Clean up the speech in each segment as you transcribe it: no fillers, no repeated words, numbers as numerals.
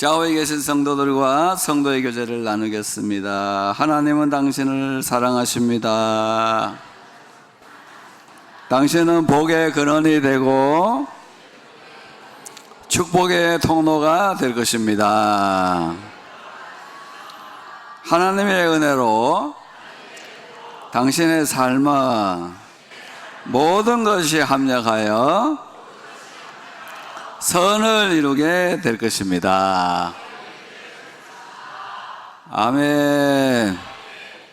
좌우에 계신 성도들과 성도의 교제를 나누겠습니다. 하나님은 당신을 사랑하십니다. 당신은 복의 근원이 되고 축복의 통로가 될 것입니다. 하나님의 은혜로 당신의 삶은 모든 것이 합력하여 선을 이루게 될 것입니다. 아멘.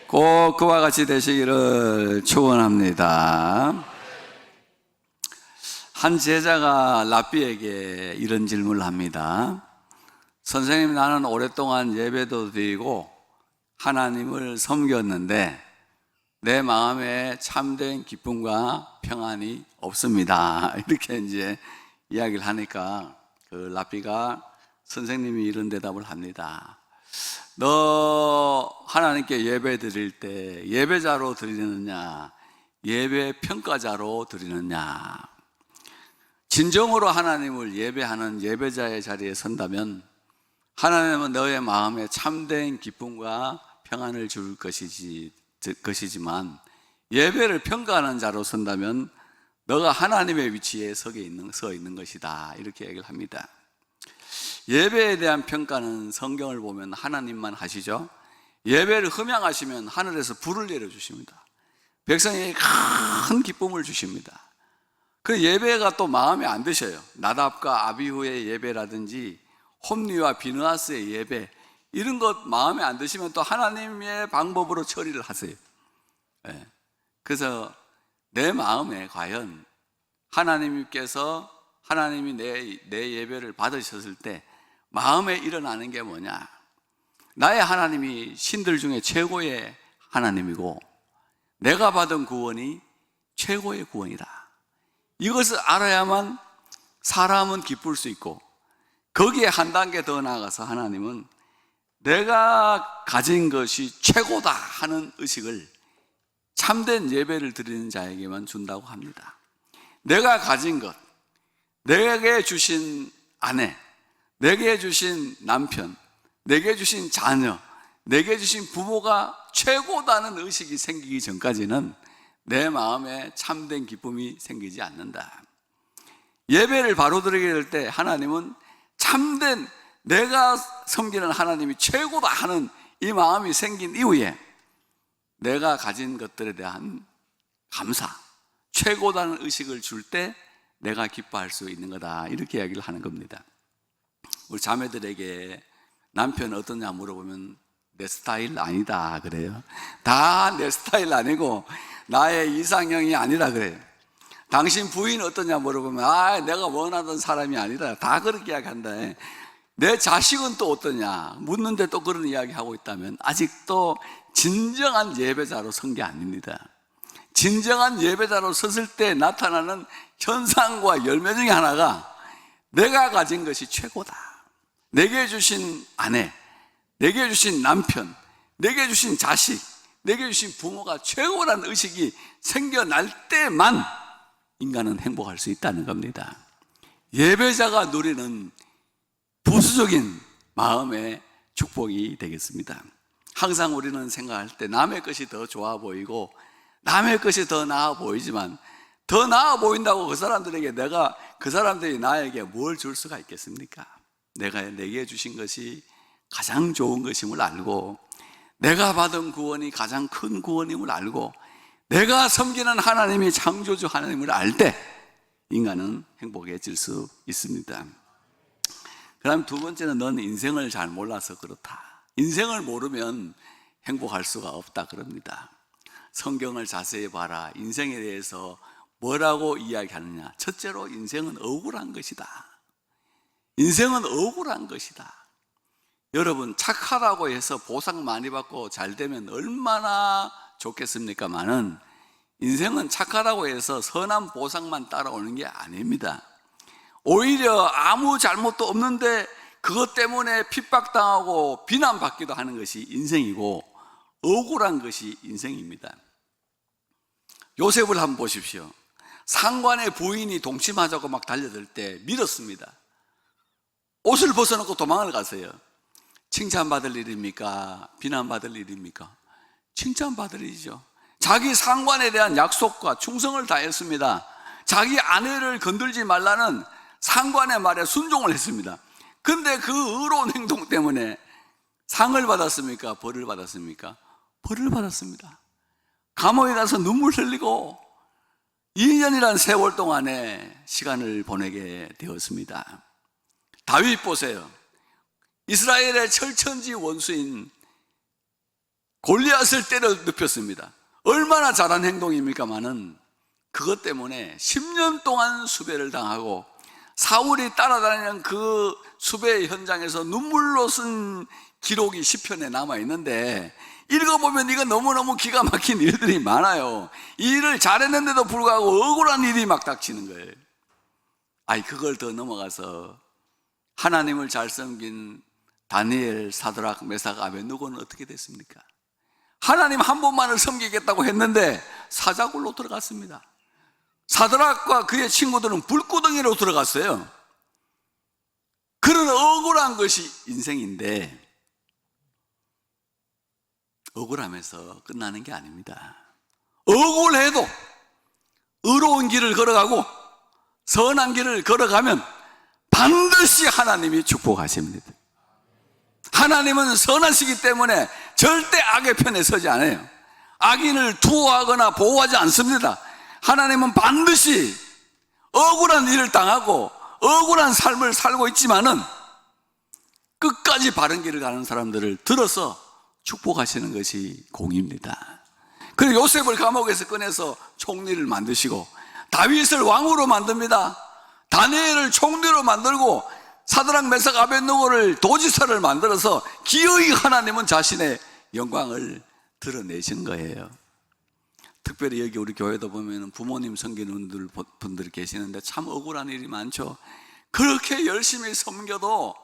꼭 그와 같이 되시기를 축원합니다. 한 제자가 랍비에게 이런 질문을 합니다. 선생님, 나는 오랫동안 예배도 드리고 하나님을 섬겼는데 내 마음에 참된 기쁨과 평안이 없습니다. 이렇게 이제 이야기를 하니까 그 랍비가 선생님이 이런 대답을 합니다. 너 하나님께 예배 드릴 때 예배자로 드리느냐, 예배 평가자로 드리느냐? 진정으로 하나님을 예배하는 예배자의 자리에 선다면 하나님은 너의 마음에 참된 기쁨과 평안을 줄 것이지만 예배를 평가하는 자로 선다면 너가 하나님의 위치에 서 있는 것이다. 이렇게 얘기를 합니다. 예배에 대한 평가는 성경을 보면 하나님만 하시죠. 예배를 흠양하시면 하늘에서 불을 내려주십니다. 백성에게 큰 기쁨을 주십니다. 그 예배가 또 마음에 안 드셔요. 나답과 아비후의 예배라든지 홈리와 비느하스의 예배, 이런 것 마음에 안 드시면 또 하나님의 방법으로 처리를 하세요. 그래서 내 마음에 과연 하나님이 내 예배를 받으셨을 때 마음에 일어나는 게 뭐냐? 나의 하나님이 신들 중에 최고의 하나님이고 내가 받은 구원이 최고의 구원이다. 이것을 알아야만 사람은 기쁠 수 있고, 거기에 한 단계 더 나아가서 하나님은 내가 가진 것이 최고다 하는 의식을 참된 예배를 드리는 자에게만 준다고 합니다. 내가 가진 것, 내게 주신 아내, 내게 주신 남편, 내게 주신 자녀, 내게 주신 부모가 최고다는 의식이 생기기 전까지는 내 마음에 참된 기쁨이 생기지 않는다. 예배를 바로 드리게 될 때 하나님은 참된 내가 섬기는 하나님이 최고다 하는 이 마음이 생긴 이후에 내가 가진 것들에 대한 감사, 최고다는 의식을 줄 때 내가 기뻐할 수 있는 거다. 이렇게 이야기를 하는 겁니다. 우리 자매들에게 남편 어떠냐 물어보면 내 스타일 아니다 그래요. 다 내 스타일 아니고 나의 이상형이 아니라 그래요. 당신 부인 어떠냐 물어보면 내가 원하던 사람이 아니다. 다 그렇게 이야기한다. 내 자식은 또 어떠냐 묻는데 또 그런 이야기하고 있다면 아직도 진정한 예배자로 선 게 아닙니다. 진정한 예배자로 섰을 때 나타나는 현상과 열매 중에 하나가 내가 가진 것이 최고다. 내게 주신 아내, 내게 주신 남편, 내게 주신 자식, 내게 주신 부모가 최고라는 의식이 생겨날 때만 인간은 행복할 수 있다는 겁니다. 예배자가 누리는 부수적인 마음의 축복이 되겠습니다. 항상 우리는 생각할 때 남의 것이 더 좋아 보이고 남의 것이 더 나아 보이지만 더 나아 보인다고 그 사람들이 나에게 뭘 줄 수가 있겠습니까? 내게 주신 것이 가장 좋은 것임을 알고 내가 받은 구원이 가장 큰 구원임을 알고 내가 섬기는 하나님이 창조주 하나님을 알 때 인간은 행복해질 수 있습니다. 그다음 두 번째는 넌 인생을 잘 몰라서 그렇다. 인생을 모르면 행복할 수가 없다 그럽니다. 성경을 자세히 봐라. 인생에 대해서 뭐라고 이야기하느냐? 첫째로 인생은 억울한 것이다. 인생은 억울한 것이다. 여러분, 착하다고 해서 보상 많이 받고 잘 되면 얼마나 좋겠습니까마는 인생은 착하다고 해서 선한 보상만 따라오는 게 아닙니다. 오히려 아무 잘못도 없는데 그것 때문에 핍박당하고 비난받기도 하는 것이 인생이고 억울한 것이 인생입니다. 요셉을 한번 보십시오. 상관의 부인이 동침하자고 막 달려들 때 믿었습니다. 옷을 벗어놓고 도망을 갔어요. 칭찬받을 일입니까? 비난받을 일입니까? 칭찬받을 일이죠. 자기 상관에 대한 약속과 충성을 다했습니다. 자기 아내를 건들지 말라는 상관의 말에 순종을 했습니다. 근데 그 의로운 행동 때문에 상을 받았습니까? 벌을 받았습니까? 벌을 받았습니다. 감옥에 가서 눈물 흘리고 2년이라는 세월 동안에 시간을 보내게 되었습니다. 다윗 보세요. 이스라엘의 철천지 원수인 골리앗을 때려 눕혔습니다. 얼마나 잘한 행동입니까마는 그것 때문에 10년 동안 수배를 당하고 사울이 따라다니는 그 수배 현장에서 눈물로 쓴 기록이 시편에 남아있는데 읽어보면 이거 너무너무 기가 막힌 일들이 많아요. 이 일을 잘했는데도 불구하고 억울한 일이 막 닥치는 거예요. 그걸 더 넘어가서 하나님을 잘 섬긴 다니엘, 사드락, 메삭, 아벳느고는 어떻게 됐습니까? 하나님 한 분만을 섬기겠다고 했는데 사자굴로 들어갔습니다. 사드락과 그의 친구들은 불구덩이로 들어갔어요. 그런 억울한 것이 인생인데 억울하면서 끝나는 게 아닙니다. 억울해도 의로운 길을 걸어가고 선한 길을 걸어가면 반드시 하나님이 축복하십니다. 하나님은 선하시기 때문에 절대 악의 편에 서지 않아요. 악인을 투호하거나 보호하지 않습니다. 하나님은 반드시 억울한 일을 당하고 억울한 삶을 살고 있지만은 끝까지 바른 길을 가는 사람들을 들어서 축복하시는 것이 공입니다. 그리고 요셉을 감옥에서 꺼내서 총리를 만드시고 다윗을 왕으로 만듭니다. 다니엘을 총리로 만들고 사드락, 메삭, 아벳느고를 도지사를 만들어서 기어이 하나님은 자신의 영광을 드러내신 거예요. 특별히 여기 우리 교회도 보면 부모님 섬기는 분들이 계시는데 참 억울한 일이 많죠. 그렇게 열심히 섬겨도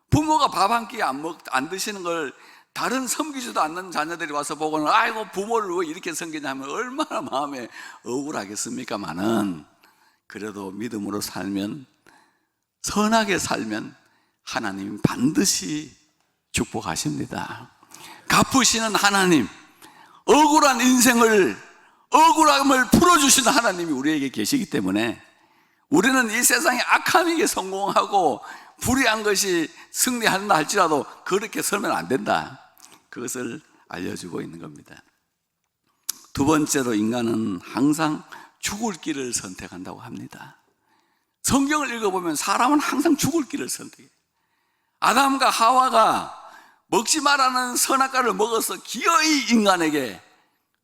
부모가 밥 한 끼 안 드시는 걸 다른 섬기지도 않는 자녀들이 와서 보고는 아이고 부모를 왜 이렇게 섬기냐 하면 얼마나 마음에 억울하겠습니까마는 그래도 믿음으로 살면, 선하게 살면 하나님이 반드시 축복하십니다. 갚으시는 하나님, 억울한 인생을, 억울함을 풀어주시는 하나님이 우리에게 계시기 때문에 우리는 이 세상에 악한 일에 성공하고 불의한 것이 승리한다 할지라도 그렇게 살면 안 된다, 그것을 알려주고 있는 겁니다. 두 번째로 인간은 항상 죽을 길을 선택한다고 합니다. 성경을 읽어보면 사람은 항상 죽을 길을 선택해요. 아담과 하와가 먹지 말라는 선악과를 먹어서 기어이 인간에게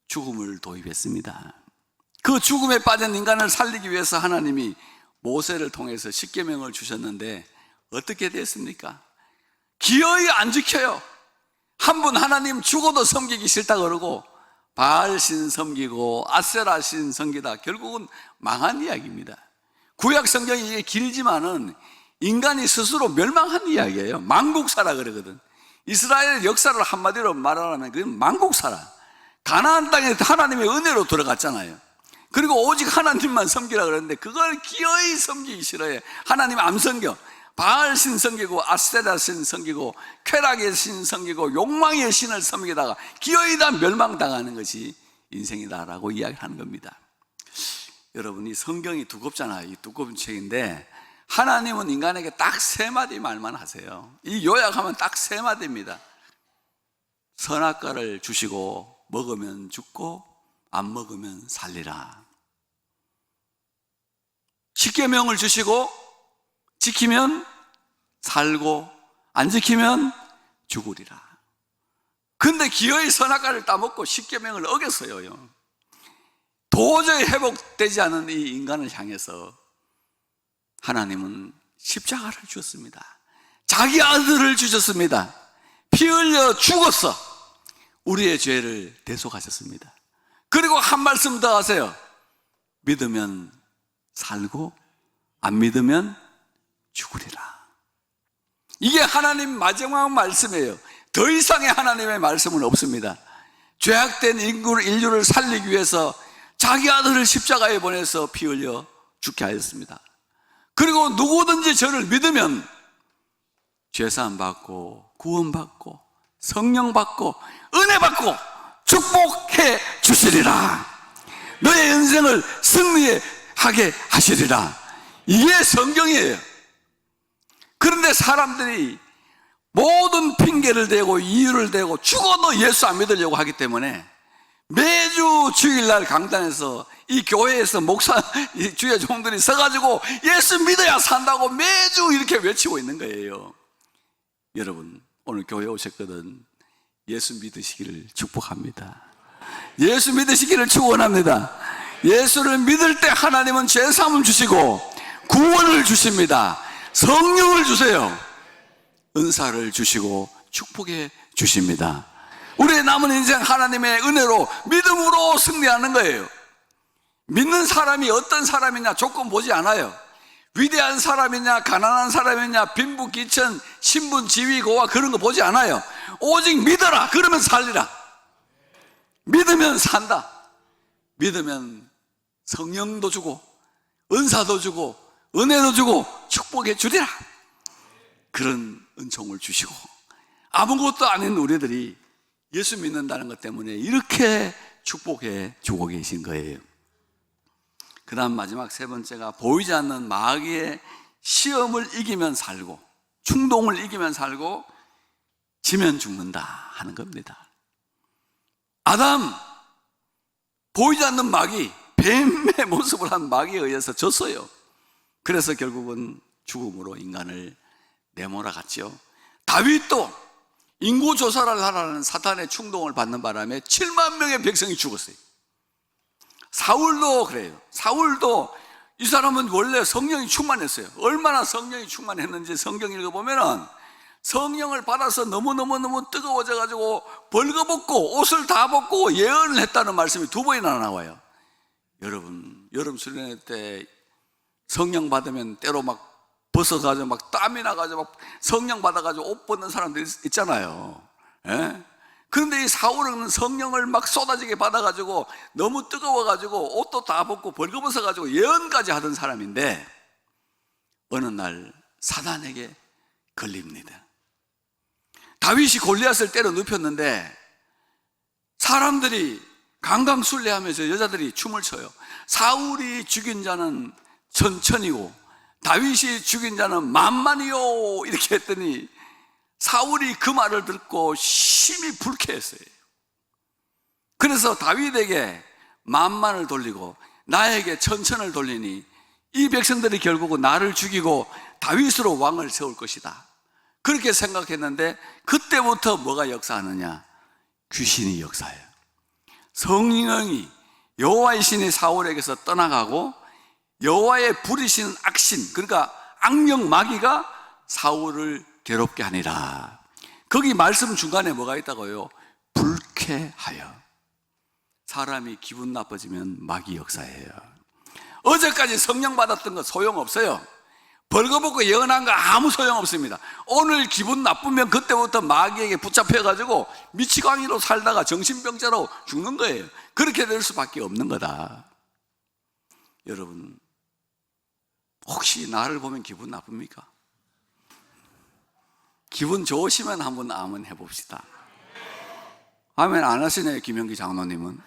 죽음을 도입했습니다. 그 죽음에 빠진 인간을 살리기 위해서 하나님이 모세를 통해서 십계명을 주셨는데 어떻게 됐습니까? 기어이 안 지켜요. 한 분 하나님 죽어도 섬기기 싫다 그러고 바알 신 섬기고 아세라 신 섬기다 결국은 망한 이야기입니다. 구약 성경이 이게 길지만은 인간이 스스로 멸망한 이야기예요. 망국사라 그러거든. 이스라엘 역사를 한마디로 말하면 그건 망국사라. 가나안 땅에 하나님의 은혜로 들어갔잖아요. 그리고 오직 하나님만 섬기라 그랬는데 그걸 기어이 섬기기 싫어해. 하나님 안 섬겨. 바알 신 섬기고 아세라 신 섬기고 쾌락의 신 섬기고 욕망의 신을 섬기다가 기어이 다 멸망당하는 것이 인생이다라고 이야기하는 겁니다. 여러분, 이 성경이 두껍잖아요. 이 두꺼운 책인데 하나님은 인간에게 딱 세 마디 말만 하세요. 이 요약하면 딱 세 마디입니다. 선악과를 주시고 먹으면 죽고 안 먹으면 살리라. 십계명을 주시고 지키면 살고 안 지키면 죽으리라. 근데 기어이 선악과를 따먹고 십계명을 어겼어요. 도저히 회복되지 않은 이 인간을 향해서 하나님은 십자가를 주셨습니다. 자기 아들을 주셨습니다. 피 흘려 죽었어 우리의 죄를 대속하셨습니다. 그리고 한 말씀 더 하세요. 믿으면 살고 안 믿으면 죽으리라. 이게 하나님 마지막 말씀이에요. 더 이상의 하나님의 말씀은 없습니다. 죄악된 인류를 살리기 위해서 자기 아들을 십자가에 보내서 피 흘려 죽게 하였습니다. 그리고 누구든지 저를 믿으면 죄사함 받고 구원 받고 성령 받고 은혜 받고 축복해 주시리라. 너의 인생을 승리하게 하시리라. 이게 성경이에요. 그런데 사람들이 모든 핑계를 대고 이유를 대고 죽어도 예수 안 믿으려고 하기 때문에 매주 주일날 강단에서 이 교회에서 목사, 주의 종들이 서가지고 예수 믿어야 산다고 매주 이렇게 외치고 있는 거예요. 여러분, 오늘 교회 오셨거든. 예수 믿으시기를 축복합니다. 예수 믿으시기를 축원합니다. 예수를 믿을 때 하나님은 죄사함을 주시고 구원을 주십니다. 성령을 주세요. 은사를 주시고 축복해 주십니다. 우리의 남은 인생 하나님의 은혜로 믿음으로 승리하는 거예요. 믿는 사람이 어떤 사람이냐 조건 보지 않아요. 위대한 사람이냐 가난한 사람이냐 빈부귀천 신분 지위 고와 그런 거 보지 않아요. 오직 믿어라. 그러면 살리라. 믿으면 산다. 믿으면 성령도 주고 은사도 주고 은혜도 주고 축복해 주리라. 그런 은총을 주시고 아무것도 아닌 우리들이 예수 믿는다는 것 때문에 이렇게 축복해 주고 계신 거예요. 그 다음 마지막 세 번째가 보이지 않는 마귀의 시험을 이기면 살고 충동을 이기면 살고 지면 죽는다 하는 겁니다. 아담 보이지 않는 마귀, 뱀의 모습을 한 마귀에 의해서 졌어요. 그래서 결국은 죽음으로 인간을 내몰아갔죠. 다윗도 인구조사를 하라는 사탄의 충동을 받는 바람에 7만 명의 백성이 죽었어요. 사울도 그래요. 사울도 이 사람은 원래 성령이 충만했어요. 얼마나 성령이 충만했는지 성경 읽어보면 성령을 받아서 너무너무 뜨거워져가지고 벌거벗고 옷을 다 벗고 예언을 했다는 말씀이 2번이나 나와요. 여러분, 여름 수련회 때 성령 받으면 때로 막 벗어가지고 막 땀이 나가지고 막 성령 받아가지고 옷 벗는 사람들 있잖아요. 예? 그런데 이 사울은 성령을 막 쏟아지게 받아가지고 너무 뜨거워가지고 옷도 다 벗고 벌거벗어가지고 예언까지 하던 사람인데 어느 날 사단에게 걸립니다. 다윗이 골리앗을 때려 눕혔는데 사람들이 강강술래하면서 여자들이 춤을 춰요. 사울이 죽인 자는 천천이고 다윗이 죽인 자는 만만이요 이렇게 했더니 사울이 그 말을 듣고 심히 불쾌했어요. 그래서 다윗에게 만만을 돌리고 나에게 천천을 돌리니 이 백성들이 결국은 나를 죽이고 다윗으로 왕을 세울 것이다. 그렇게 생각했는데 그때부터 뭐가 역사하느냐? 귀신이 역사해요. 성령이 여호와의 신이 사울에게서 떠나가고 여호와의 부리시는 악신, 그러니까 악령 마귀가 사울을 괴롭게 하니라. 거기 말씀 중간에 뭐가 있다고요? 불쾌하여. 사람이 기분 나빠지면 마귀 역사예요. 어제까지 성령 받았던 거 소용없어요. 벌거벗고 예언한 거 아무 소용없습니다. 오늘 기분 나쁘면 그때부터 마귀에게 붙잡혀가지고 미치광이로 살다가 정신병자로 죽는 거예요. 그렇게 될 수밖에 없는 거다. 여러분, 혹시 나를 보면 기분 나쁩니까? 기분 좋으시면 한번 아멘 해봅시다. 아멘 안 하시네요, 김영기 장로님은.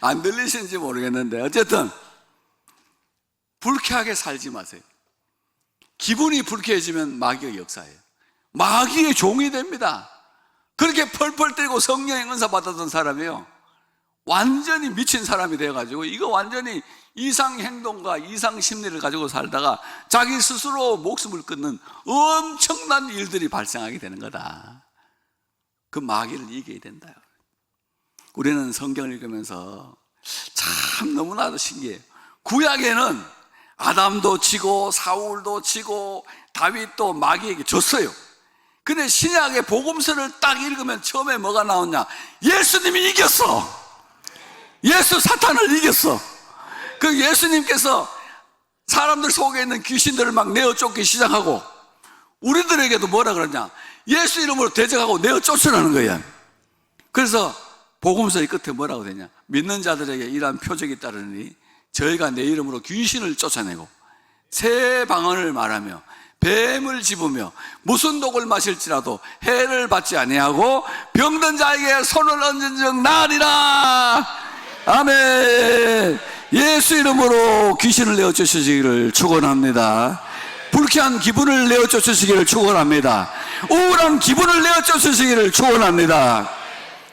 안 들리시는지 모르겠는데 어쨌든 불쾌하게 살지 마세요. 기분이 불쾌해지면 마귀의 역사예요. 마귀의 종이 됩니다. 그렇게 펄펄 뛰고 성령의 은사 받았던 사람이요, 완전히 미친 사람이 돼가지고 이거 완전히 이상 행동과 이상 심리를 가지고 살다가 자기 스스로 목숨을 끊는 엄청난 일들이 발생하게 되는 거다. 그 마귀를 이겨야 된다. 우리는 성경을 읽으면서 참 너무나도 신기해요. 구약에는 아담도 지고 사울도 지고 다윗도 마귀에게 졌어요. 근데 신약의 복음서를 딱 읽으면 처음에 뭐가 나오냐? 예수님이 이겼어. 예수 사탄을 이겼어. 그 예수님께서 사람들 속에 있는 귀신들을 막 내어 쫓기 시작하고 우리들에게도 뭐라 그러냐? 예수 이름으로 대적하고 내어 쫓으라는 거야. 그래서 복음서의 끝에 뭐라고 되냐? 믿는 자들에게 이러한 표적이 따르니 저희가 내 이름으로 귀신을 쫓아내고 새 방언을 말하며 뱀을 집으며 무슨 독을 마실지라도 해를 받지 아니하고 병든 자에게 손을 얹은 즉 나으리라. 아멘. 예수 이름으로 귀신을 내어 쫓으시기를 축원합니다. 불쾌한 기분을 내어 쫓으시기를 축원합니다. 우울한 기분을 내어 쫓으시기를 축원합니다.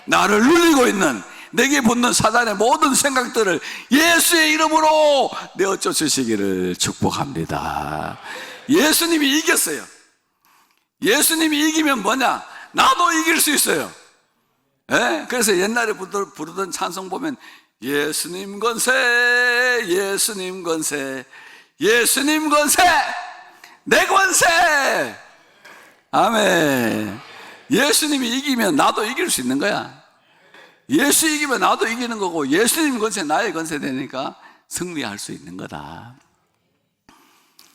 나를 눌리고 있는, 내게 붙는 사단의 모든 생각들을 예수의 이름으로 내어 쫓으시기를 축복합니다. 예수님이 이겼어요. 예수님이 이기면 뭐냐? 나도 이길 수 있어요. 예? 그래서 옛날에 부르던 찬송 보면 예수님 권세, 예수님 권세, 예수님 권세, 내 권세. 아멘. 예수님이 이기면 나도 이길 수 있는 거야. 예수 이기면 나도 이기는 거고, 예수님 권세 나의 권세 되니까 승리할 수 있는 거다.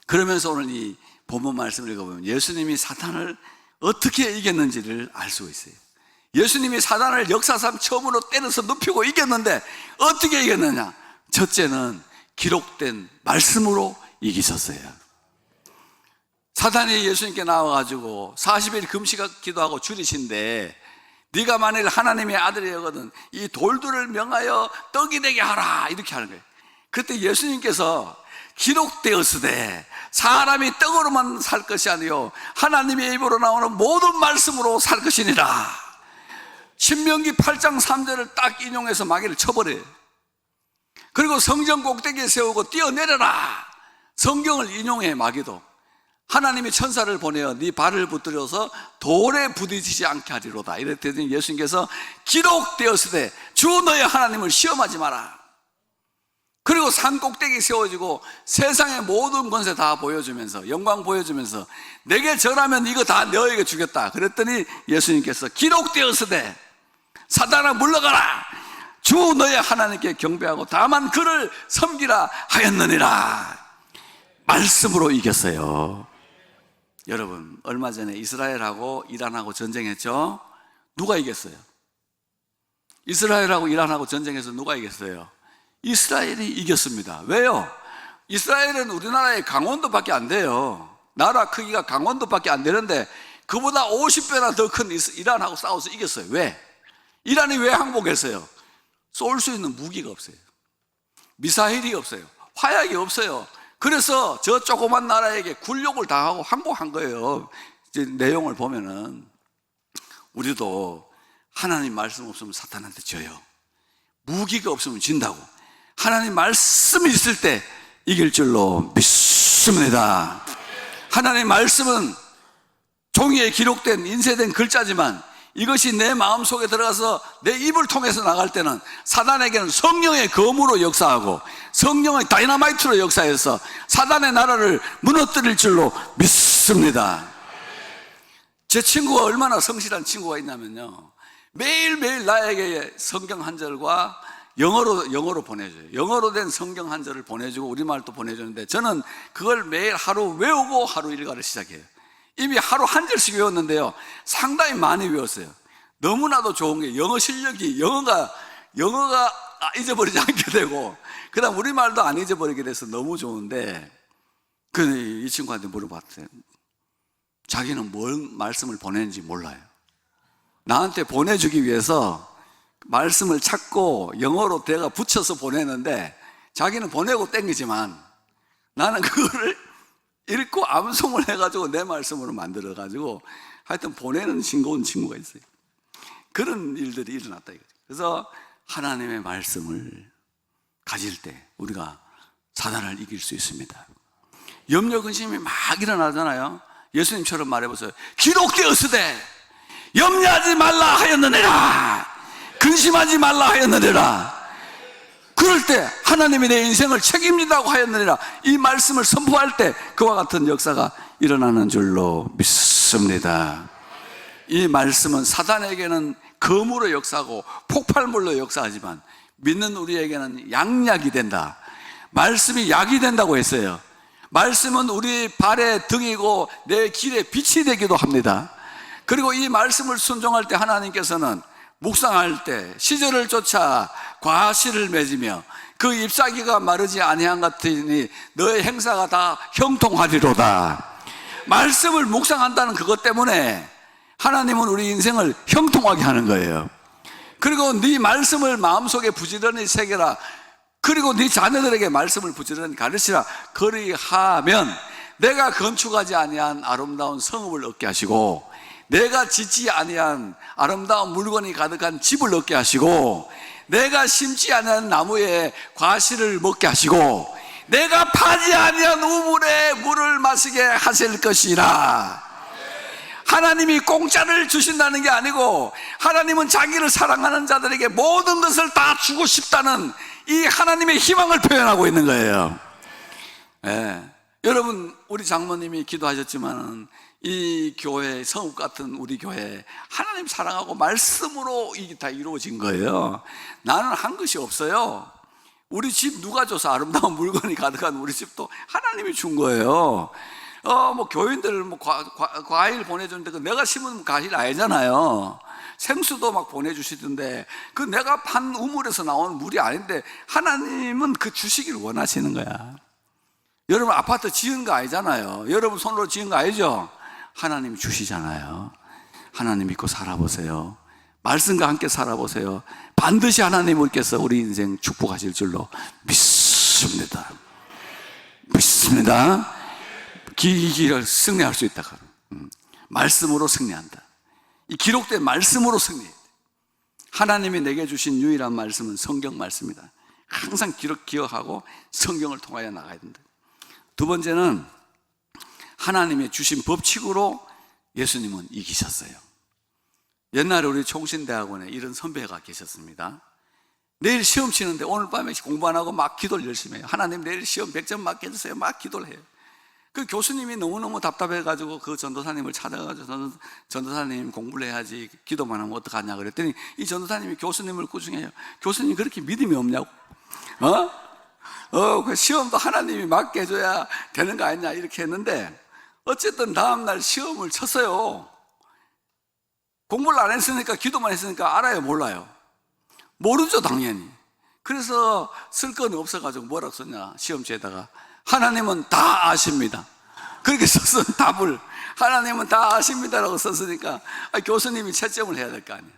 그러면서 오늘 이 본문 말씀을 읽어보면 예수님이 사탄을 어떻게 이겼는지를 알 수 있어요. 예수님이 사단을 역사상 처음으로 때려서 눕히고 이겼는데 어떻게 이겼느냐? 첫째는 기록된 말씀으로 이기셨어요. 사단이 예수님께 나와가지고 40일 금식 기도하고 줄이신데, 네가 만일 하나님의 아들이거든 이 돌들을 명하여 떡이 되게 하라, 이렇게 하는 거예요. 그때 예수님께서 기록되었으되 사람이 떡으로만 살 것이 아니요 하나님의 입으로 나오는 모든 말씀으로 살 것이니라. 신명기 8장 3절을 딱 인용해서 마귀를 쳐버려요. 그리고 성전 꼭대기에 세우고 뛰어내려라. 성경을 인용해. 마귀도 하나님이 천사를 보내어 네 발을 붙들어서 돌에 부딪히지 않게 하리로다. 이랬더니 예수님께서 기록되었으되 주 너의 하나님을 시험하지 마라. 그리고 산 꼭대기 세워지고 세상의 모든 권세 다 보여주면서, 영광 보여주면서 내게 절하면 이거 다 너에게 주겠다. 그랬더니 예수님께서 기록되었으되 사단아 물러가라. 주 너의 하나님께 경배하고 다만 그를 섬기라 하였느니라. 말씀으로 이겼어요. 여러분, 얼마 전에 이스라엘하고 이란하고 전쟁했죠? 누가 이겼어요? 이스라엘하고 이란하고 전쟁해서 누가 이겼어요? 이스라엘이 이겼습니다. 왜요? 이스라엘은 우리나라의 강원도밖에 안 돼요. 나라 크기가 강원도밖에 안 되는데 그보다 50배나 더 큰 이란하고 싸워서 이겼어요. 왜? 이란이 왜 항복했어요? 쏠 수 있는 무기가 없어요. 미사일이 없어요. 화약이 없어요. 그래서 저 조그만 나라에게 굴욕을 당하고 항복한 거예요. 이제 내용을 보면은 우리도 하나님 말씀 없으면 사탄한테 져요. 무기가 없으면 진다고. 하나님 말씀이 있을 때 이길 줄로 믿습니다. 하나님 말씀은 종이에 기록된 인쇄된 글자지만 이것이 내 마음속에 들어가서 내 입을 통해서 나갈 때는 사단에게는 성령의 검으로 역사하고 성령의 다이너마이트로 역사해서 사단의 나라를 무너뜨릴 줄로 믿습니다. 제 친구가 얼마나 성실한 친구가 있냐면요, 매일매일 나에게 성경 한 절과 영어로 보내줘요. 영어로 된 성경 한 절을 보내주고 우리말도 보내주는데 저는 그걸 매일 하루 외우고 하루 일과를 시작해요. 이미 하루 한 절씩 외웠는데요, 상당히 많이 외웠어요. 너무나도 좋은 게 영어 실력이, 영어가 잊어버리지 않게 되고 그 다음 우리말도 안 잊어버리게 돼서 너무 좋은데, 이 친구한테 물어봤어요. 자기는 뭘 말씀을 보내는지 몰라요. 나한테 보내주기 위해서 말씀을 찾고 영어로 내가 붙여서 보내는데 자기는 보내고 땡기지만 나는 그거를 읽고 암송을 해가지고 내 말씀으로 만들어가지고 하여튼 보내는 싱거운 친구가 있어요. 그런 일들이 일어났다 이거죠. 그래서 하나님의 말씀을 가질 때 우리가 사단을 이길 수 있습니다. 염려 근심이 막 일어나잖아요. 예수님처럼 말해보세요. 기록되었으되 염려하지 말라 하였느니라. 근심하지 말라 하였느니라. 그럴 때 하나님이 내 인생을 책임진다고 하였느니라. 이 말씀을 선포할 때 그와 같은 역사가 일어나는 줄로 믿습니다. 이 말씀은 사단에게는 검으로 역사하고 폭발물로 역사하지만 믿는 우리에게는 양약이 된다. 말씀이 약이 된다고 했어요. 말씀은 우리 발의 등이고 내 길의 빛이 되기도 합니다. 그리고 이 말씀을 순종할 때 하나님께서는 묵상할 때 시절을 쫓아 과실을 맺으며 그 잎사귀가 마르지 아니한 같으니 너의 행사가 다 형통하리로다. 말씀을 묵상한다는 그것 때문에 하나님은 우리 인생을 형통하게 하는 거예요. 그리고 네 말씀을 마음속에 부지런히 새겨라. 그리고 네 자녀들에게 말씀을 부지런히 가르치라. 그리하면 내가 건축하지 아니한 아름다운 성읍을 얻게 하시고, 내가 짓지 아니한 아름다운 물건이 가득한 집을 얻게 하시고, 내가 심지 아니한 나무에 과실을 먹게 하시고, 내가 파지 아니한 우물에 물을 마시게 하실 것이라. 하나님이 공짜를 주신다는 게 아니고, 하나님은 자기를 사랑하는 자들에게 모든 것을 다 주고 싶다는 이 하나님의 희망을 표현하고 있는 거예요. 여러분, 우리 장모님이 기도하셨지만 이 교회, 성읍 같은 우리 교회, 하나님 사랑하고 말씀으로 이게 다 이루어진 거예요. 나는 한 것이 없어요. 우리 집 누가 줘서 아름다운 물건이 가득한 우리 집도 하나님이 준 거예요. 뭐 교인들 뭐 과일 보내주는데 그 내가 심은 과일 아니잖아요. 생수도 막 보내주시던데 그 내가 판 우물에서 나온 물이 아닌데 하나님은 그 주시길 원하시는 거야. 여러분 아파트 지은 거 아니잖아요. 여러분 손으로 지은 거 아니죠? 하나님이 주시잖아요. 하나님 믿고 살아보세요. 말씀과 함께 살아보세요. 반드시 하나님께서 우리 인생 축복하실 줄로 믿습니다. 믿습니다. 기기를 승리할 수 있다. 말씀으로 승리한다. 이 기록된 말씀으로 승리해야 돼. 하나님이 내게 주신 유일한 말씀은 성경 말씀이다. 항상 기억하고 성경을 통하여 나가야 된다. 두 번째는 하나님의 주신 법칙으로 예수님은 이기셨어요. 옛날에 우리 총신대학원에 이런 선배가 계셨습니다. 내일 시험 치는데 오늘 밤에 공부 안 하고 막 기도를 열심히 해요. 하나님 내일 시험 100점 맞게 해주세요. 막 기도를 해요. 그 교수님이 너무너무 답답해가지고 그 전도사님을 찾아가지고 전도사님 공부를 해야지 기도만 하면 어떡하냐 그랬더니 이 전도사님이 교수님을 꾸중해요. 교수님이 그렇게 믿음이 없냐고. 그 시험도 하나님이 맞게 해줘야 되는 거 아니냐 이렇게 했는데 어쨌든 다음날 시험을 쳤어요. 공부를 안 했으니까 기도만 했으니까 알아요 몰라요? 모르죠 당연히. 그래서 쓸 건 없어가지고 뭐라고 썼냐 시험지에다가 하나님은 다 아십니다. 그렇게 썼어. 답을 하나님은 다 아십니다라고 썼으니까 교수님이 채점을 해야 될 거 아니에요.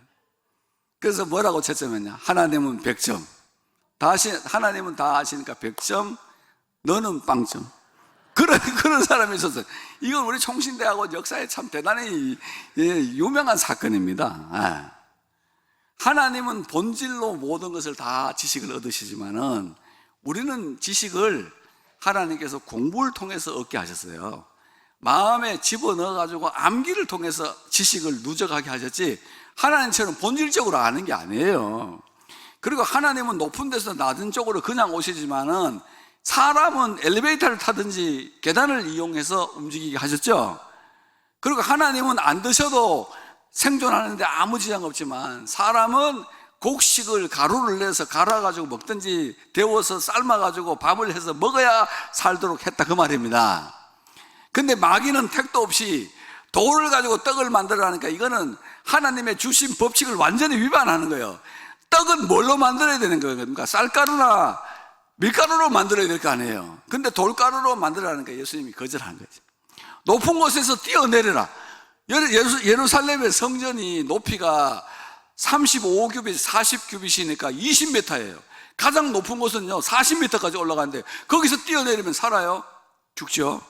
그래서 뭐라고 채점했냐, 하나님은 100점, 하나님은 다 아시니까 100점, 너는 빵점. 그런 사람이 있었어요. 이건 우리 총신대학원 역사에 참 대단히 유명한 사건입니다. 하나님은 본질로 모든 것을 다 지식을 얻으시지만은 우리는 지식을 하나님께서 공부를 통해서 얻게 하셨어요. 마음에 집어넣어가지고 암기를 통해서 지식을 누적하게 하셨지 하나님처럼 본질적으로 아는 게 아니에요. 그리고 하나님은 높은 데서 낮은 쪽으로 그냥 오시지만은 사람은 엘리베이터를 타든지 계단을 이용해서 움직이게 하셨죠. 그리고 하나님은 안 드셔도 생존하는데 아무 지장 없지만 사람은 곡식을 가루를 내서 갈아가지고 먹든지 데워서 삶아가지고 밥을 해서 먹어야 살도록 했다 그 말입니다. 근데 마귀는 택도 없이 돌을 가지고 떡을 만들어라니까 이거는 하나님의 주신 법칙을 완전히 위반하는 거예요. 떡은 뭘로 만들어야 되는 거예요? 그러니까 쌀가루나 밀가루로 만들어야 될 거 아니에요. 근데 돌가루로 만들어라니까 예수님이 거절한 거죠. 높은 곳에서 뛰어내려라. 예루살렘의 성전이 높이가 35규빗, 40규빗이니까 20m예요. 가장 높은 곳은요 40m까지 올라가는데 거기서 뛰어내리면 살아요? 죽죠.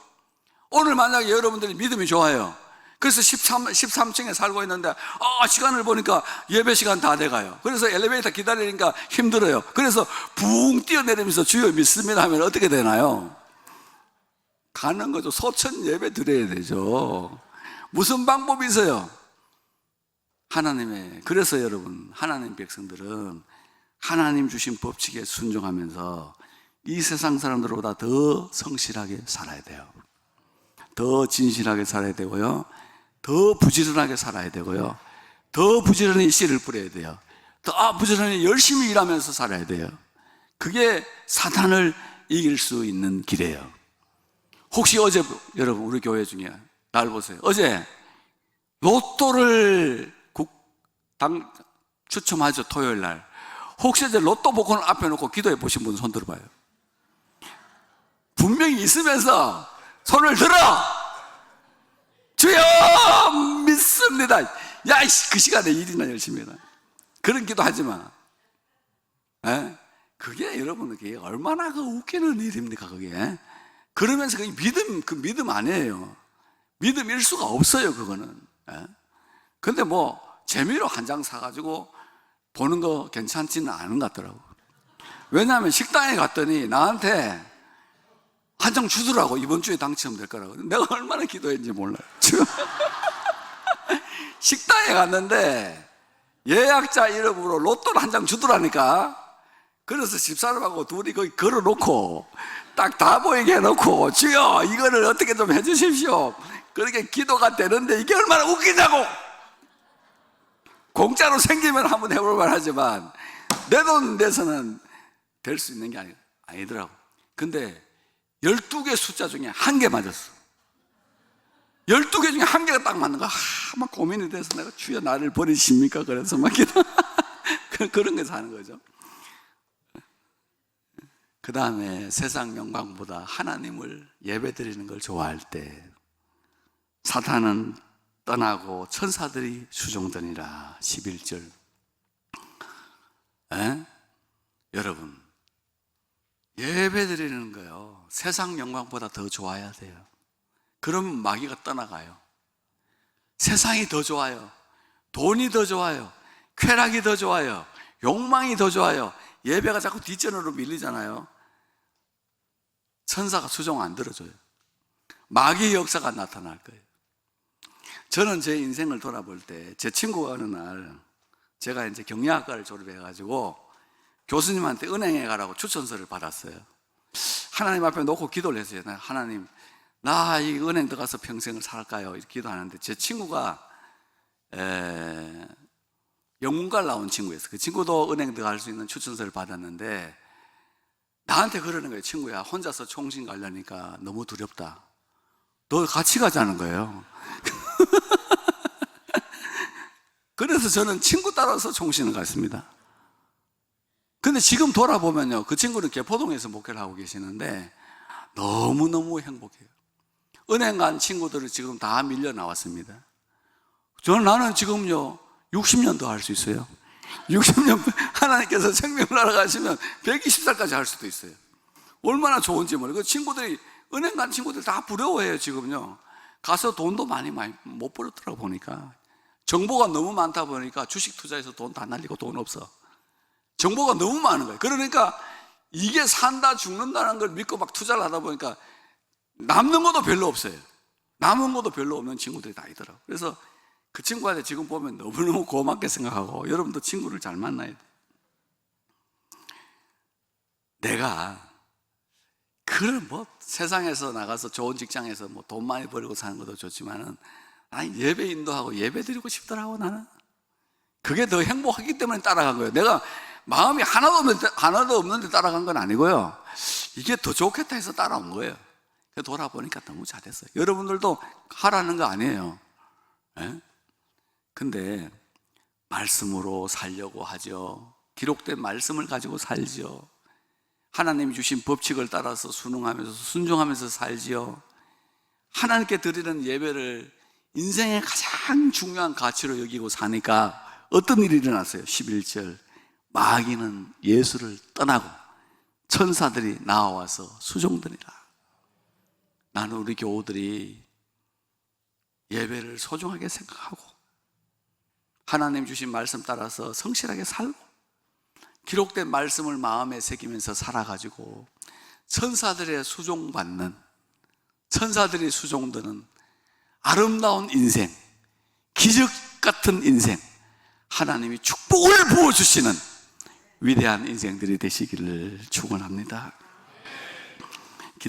오늘 만약에 여러분들이 믿음이 좋아요. 그래서 13층에 살고 있는데 시간을 보니까 예배 시간 다 돼가요. 그래서 엘리베이터 기다리니까 힘들어요. 그래서 붕 뛰어내리면서 주여 믿습니다 하면 어떻게 되나요? 가는 거죠. 소천 예배 드려야 되죠. 무슨 방법이 있어요? 그래서 여러분 하나님 백성들은 하나님 주신 법칙에 순종하면서 이 세상 사람들보다 더 성실하게 살아야 돼요. 더 진실하게 살아야 되고요, 더 부지런하게 살아야 되고요, 더 부지런히 씨를 뿌려야 돼요. 더 부지런히 열심히 일하면서 살아야 돼요. 그게 사탄을 이길 수 있는 길이에요. 혹시 어제 여러분 우리 교회 중에 날 보세요. 어제 로또를 추첨하죠. 토요일 날. 혹시 이제 로또 복권을 앞에 놓고 기도해 보신 분 손 들어봐요. 분명히 있으면서 손을 들어. 합니다. 야, 그 시간에 일이나 열심히 해라. 그런 기도 하지 마. 에? 그게 여러분, 그게 얼마나 그 웃기는 일입니까, 그게. 그러면서 그게 믿음 아니에요. 믿음일 수가 없어요, 그거는. 에? 근데 뭐, 재미로 한 장 사가지고 보는 거 괜찮지는 않은 것 같더라고. 왜냐하면 식당에 갔더니 나한테 한 장 주더라고. 이번 주에 당첨될 거라고. 내가 얼마나 기도했는지 몰라요. 식당에 갔는데 예약자 이름으로 로또를 한 장 주더라니까. 그래서 집사람하고 둘이 거기 걸어놓고 딱 다 보이게 해놓고, 주여 이거를 어떻게 좀 해주십시오. 그렇게 기도가 되는데 이게 얼마나 웃기냐고. 공짜로 생기면 한번 해볼 만하지만 내 돈 내서는 될 수 있는 게 아니더라고. 근데 12개 숫자 중에 한 개 맞았어. 12개 중에 한 개가 딱 맞는 거야. 막 고민이 돼서 내가 주여 나를 버리십니까? 그래서 막 기도 그런 거 사는 거죠. 그 다음에 세상 영광보다 하나님을 예배드리는 걸 좋아할 때 사탄은 떠나고 천사들이 수종되니라. 11절. 여러분, 예배드리는 거요, 세상 영광보다 더 좋아야 돼요. 그러면 마귀가 떠나가요. 세상이 더 좋아요. 돈이 더 좋아요. 쾌락이 더 좋아요. 욕망이 더 좋아요. 예배가 자꾸 뒷전으로 밀리잖아요. 천사가 수종 안 들어줘요. 마귀의 역사가 나타날 거예요. 저는 제 인생을 돌아볼 때, 제 친구가 어느 날, 제가 이제 경영학과를 졸업해가지고 교수님한테 은행에 가라고 추천서를 받았어요. 하나님 앞에 놓고 기도를 했어요. 하나님, 나 이 은행 들어가서 평생을 살까요? 이렇게 기도하는데, 제 친구가 영문과를 나온 친구였어요. 그 친구도 은행 들어갈 수 있는 추천서를 받았는데 나한테 그러는 거예요. 친구야, 혼자서 총신 가려니까 너무 두렵다. 너 같이 가자는 거예요. 그래서 저는 친구 따라서 총신을 갔습니다. 근데 지금 돌아보면요, 그 친구는 개포동에서 목회를 하고 계시는데 너무너무 행복해요. 은행 간 친구들을 지금 다 밀려 나왔습니다. 나는 지금요 60년 더 할 수 있어요. 60년 하나님께서 생명을 알아가시면 120살까지 할 수도 있어요. 얼마나 좋은지 몰라요. 그 친구들이, 은행 간 친구들 다 부러워해요. 지금요 가서 돈도 많이 못 벌었더라고. 보니까 정보가 너무 많다 보니까 주식 투자해서 돈 다 날리고 돈 없어. 정보가 너무 많은 거예요. 그러니까 이게 산다 죽는다는 걸 믿고 막 투자를 하다 보니까 남는 것도 별로 없어요. 남은 것도 별로 없는 친구들이 다 있더라고요. 그래서 그 친구한테 지금 보면 너무너무 고맙게 생각하고, 여러분도 친구를 잘 만나야 돼요. 내가 그런 뭐 세상에서 나가서 좋은 직장에서 뭐 돈 많이 벌고 사는 것도 좋지만은, 아니 예배 인도하고 예배 드리고 싶더라고. 나는 그게 더 행복하기 때문에 따라간 거예요. 내가 마음이 하나도 없는데 따라간 건 아니고요, 이게 더 좋겠다 해서 따라온 거예요. 돌아보니까 너무 잘했어요. 여러분들도 하라는 거 아니에요. 예? 근데 말씀으로 살려고 하죠. 기록된 말씀을 가지고 살죠. 하나님이 주신 법칙을 따라서 순응하면서 순종하면서 살지요. 하나님께 드리는 예배를 인생의 가장 중요한 가치로 여기고 사니까 어떤 일이 일어났어요? 11절. 마귀는 예수를 떠나고 천사들이 나와서 수종드니라. 나는 우리 교우들이 예배를 소중하게 생각하고 하나님 주신 말씀 따라서 성실하게 살고 기록된 말씀을 마음에 새기면서 살아가지고 천사들의 수종받는, 천사들이 수종드는 아름다운 인생, 기적 같은 인생, 하나님이 축복을 부어주시는 위대한 인생들이 되시기를 축원합니다.